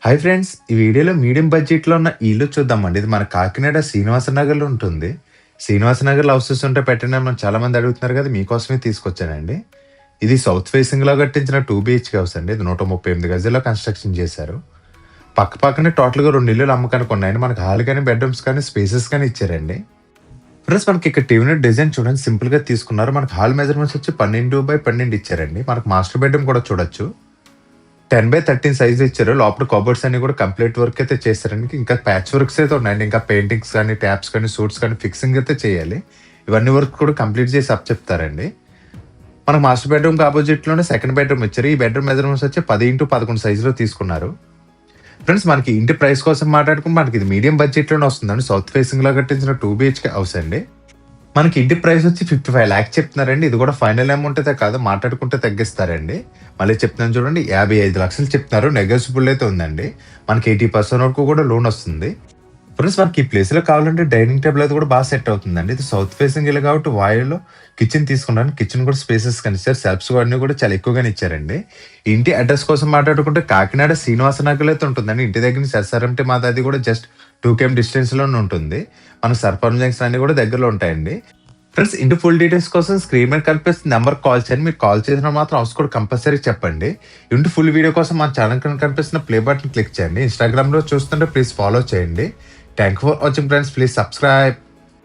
Hi friends! ఈ వీడియోలో medium బడ్జెట్‌లో ఉన్న ఈ ఇల్లు చూద్దామండి. ఇది మన కాకినాడ శ్రీనివాస నగర్‌లో ఉంటుంది. శ్రీనివాస నగర్‌లో హౌసెస్ ఉంటే పెట్టండి అని చాలామంది అడుగుతున్నారు కదా! మీకోసమే తీసుకొచ్చానండి. ఇది సౌత్ ఫేసింగ్‌లో కట్టించిన 2 బీహెచ్‌కే హౌస్ అండి. ఇది 138 గజాల్లో కన్‌స్ట్రక్షన్ చేశారు. పక్క పక్కనే టోటల్‌గా 2 ఇల్లులు అమ్మకానికి ఉన్నాయండి. మనకు హాల్ గాని, బెడ్‌రూమ్స్ కానీ, స్పేసెస్ కానీ ఇచ్చారండి. ఫ్రెండ్స్ మనకి ఇక్కడ టీవీ యూనిట్ డిజైన్ చూడండి సింపుల్‌గా తీసుకున్నారు. మనకు హాల్ మెజర్‌మెంట్స్ వచ్చి 12/12 ఇచ్చారండి. మనకు మాస్టర్ బెడ్‌రూమ్ కూడా చూడొచ్చు. 10/13 సైజ్ ఇచ్చారు. లోపల కబోర్డ్స్ అన్ని కూడా కంప్లీట్ వర్క్ అయితే చేశారండి. ఇంకా ప్యాచ్ వర్క్స్ అయితే ఉన్నాయండి. ఇంకా పెయింటింగ్స్ కానీ, ట్యాప్స్ కానీ, సూట్స్ కానీ ఫిక్సింగ్ అయితే చేయాలి. ఇవన్నీ వర్క్ కూడా కంప్లీట్ చేసి అప్పచెప్తారండి. మనకు మాస్టర్ బెడ్‌రూమ్‌కి అపోజిట్‌లోనే సెకండ్ బెడ్‌రూమ్ ఇచ్చారు. ఈ బెడ్‌రూమ్ మెజర్‌మెంట్స్ వచ్చి 10/11 సైజ్‌లో తీసుకున్నారు. ఫ్రెండ్స్ మనకి ఇంటి ప్రైస్ కోసం మాట్లాడుకుంటే మనకి ఇది మీడియం బడ్జెట్‌లోనే వస్తుందండి. సౌత్ ఫేసింగ్‌లో కట్టించిన 2 బీహెచ్‌కే హౌస్ అండి. మనకి ఇంటి ప్రైస్ వచ్చి 55,00,000 చెప్తున్నారండి. ఇది కూడా ఫైనల్ అమౌంట్ అయితే కాదు. మాట్లాడుకుంటే తగ్గిస్తారండి. మళ్ళీ చెప్తున్నాను చూడండి 55,00,000 చెప్తున్నారు. నెగోషియబుల్ అయితే ఉందండి. మనకి 80% వరకు కూడా లోన్ వస్తుంది. ఫ్రెండ్స్ మనకి ఈ ప్లేస్‌లో కావాలంటే డైనింగ్ టేబుల్ అయితే కూడా బాగా సెట్ అవుతుందండి. ఇది సౌత్ ఫేసింగ్ ఇల్లు కాబట్టి వాయులో కిచెన్ తీసుకున్నాను. కిచెన్ కూడా స్పేసెస్‌గా ఇచ్చారు. సెల్ఫ్స్ అన్నీ కూడా చాలా ఎక్కువగానే ఇచ్చారండి. ఇంటి అడ్రెస్ కోసం మాట్లాడుకుంటే కాకినాడ శ్రీనివాస నగర్‌లో అయితే ఉంటుందండి. ఇంటి దగ్గర నుంచి ఎస్ఆర్ఎంటీ మాది కూడా జస్ట్ 2 కేఎం డిస్టెన్స్‌లోనే ఉంటుంది. మన సర్పంచ్ జంక్షన్ అన్నీ కూడా దగ్గరలో ఉంటాయండి. ఫ్రెండ్స్ ఇంటి ఫుల్ డీటెయిల్స్ కోసం స్క్రీన్ మీద కనిపిస్తున్న నెంబర్ కాల్ చేయండి. మీరు కాల్ చేసిన మాత్రం హౌస్ కూడా కంపల్సరీ చెప్పండి. ఇంటి ఫుల్ వీడియో కోసం మన ఛానల్ కనిపిస్తున్న ప్లే బటన్ క్లిక్ చేయండి. ఇన్‌స్టాగ్రామ్‌లో చూస్తుంటే ప్లీజ్ ఫాలో చేయండి. Thank you for watching friends. Please subscribe.